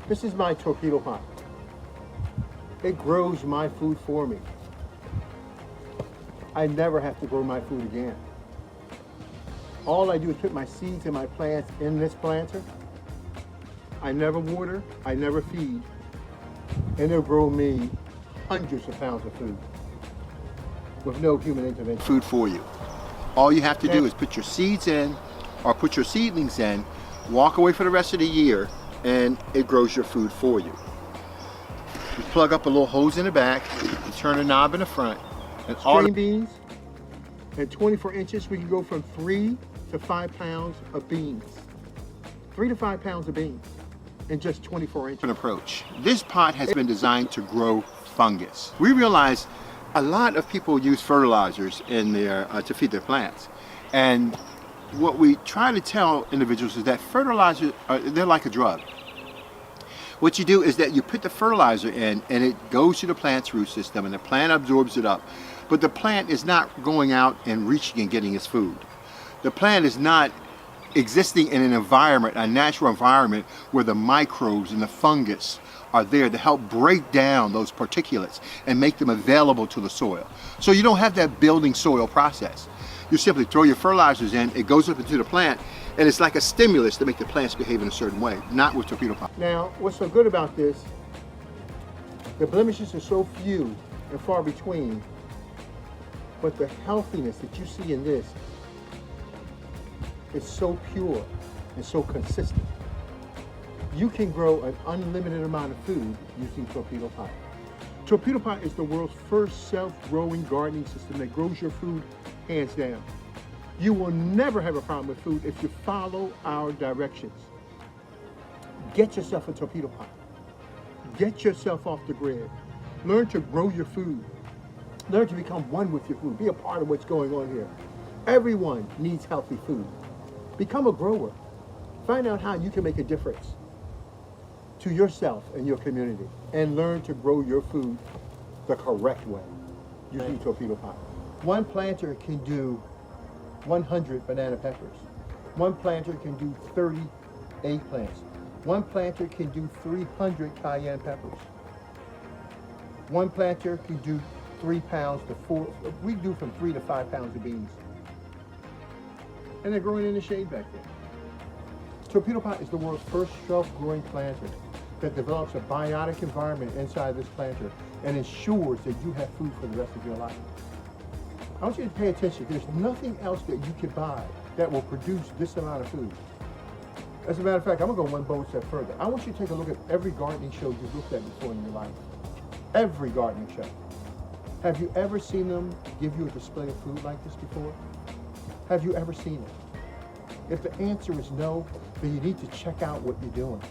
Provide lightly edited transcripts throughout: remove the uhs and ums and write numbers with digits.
This is my torpedo pot. It grows my food for me. I never have to grow my food again. All I do is put my seeds and my plants in this planter. I never water, I never feed, and it'll grow me hundreds of pounds of food with no human intervention. Food for you. All you have to do is put your seeds in or put your seedlings in, walk away for the rest of the year, and it grows your food for you. You plug up a little hose in the back, you turn a knob in the front, and all string beans, at 24 inches, we can go from 3 to 5 pounds of beans. 3 to 5 pounds of beans in just 24 inches. An approach. This pot has been designed to grow fungus. We realize a lot of people use fertilizers in their to feed their plants, and what we try to tell individuals is that fertilizers they're like a drug. What you do is that you put the fertilizer in and it goes to the plant's root system and the plant absorbs it up, but the plant is not going out and reaching and getting its food. The plant is not existing in an environment, a natural environment, where the microbes and the fungus are there to help break down those particulates and make them available to the soil. So you don't have that building soil process. You simply throw your fertilizers in, it goes up into the plant, and it's like a stimulus to make the plants behave in a certain way, not with torpedo pot. Now, what's so good about this, the blemishes are so few and far between, but the healthiness that you see in this is so pure and so consistent. You can grow an unlimited amount of food using torpedo pot. Torpedo pot is the world's first self-growing gardening system that grows your food hands down. You will never have a problem with food if you follow our directions. Get yourself a torpedo pot. Get yourself off the grid. Learn to grow your food. Learn to become one with your food. Be a part of what's going on here. Everyone needs healthy food. Become a grower. Find out how you can make a difference to yourself and your community, and learn to grow your food the correct way using torpedo pot. One planter can do 100 banana peppers. One planter can do 30 eggplants. One planter can do 300 cayenne peppers. One planter can do 3 pounds to 4, we do from 3 to 5 pounds of beans. And they're growing in the shade back there. Torpedo pot is the world's first self-growing planter that develops a biotic environment inside this planter and ensures that you have food for the rest of your life. I want you to pay attention. There's nothing else that you can buy that will produce this amount of food. As a matter of fact, I'm gonna go one bold step further. I want you to take a look at every gardening show you've looked at before in your life. Every gardening show. Have you ever seen them give you a display of food like this before? Have you ever seen it? If the answer is no, then you need to check out what you're doing.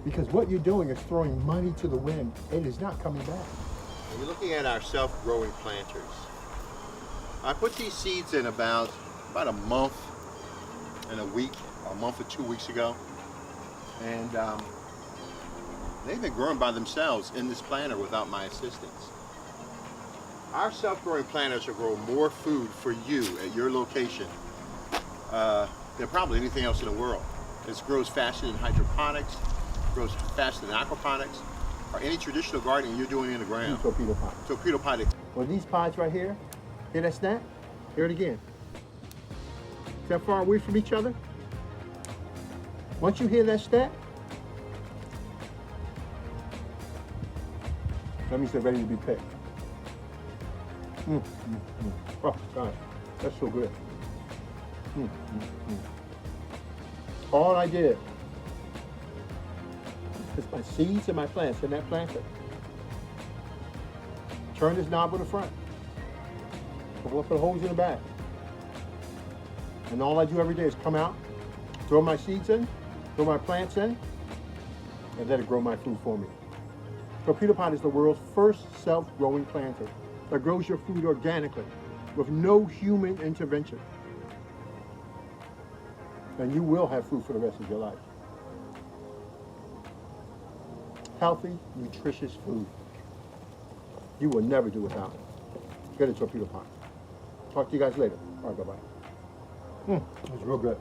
Because what you're doing is throwing money to the wind. It is not coming back. We're looking at our self-growing planters. I put these seeds in about a month and a week, a month or 2 weeks ago. And they've been growing by themselves in this planter without my assistance. Our self-growing planters will grow more food for you at your location than probably anything else in the world. It grows faster than hydroponics, grows faster than aquaponics, or any traditional gardening you're doing in the ground. Torpedo pot. Torpedo pot. Well, these pods right here, hear that snap? Hear it again. Is that far away from each other? Once you hear that snap, that means they're ready to be picked. Oh, gosh, that's so good. All I did is my seeds and my plants in that planter. Turn this knob on the front. Put a hose in the back. And all I do every day is come out, throw my seeds in, throw my plants in, and let it grow my food for me. Torpedo pot is the world's first self-growing planter that grows your food organically with no human intervention. And you will have food for the rest of your life. Healthy, nutritious food. You will never do without it. Get a torpedo pot. Talk to you guys later. All right, bye-bye. It's real good.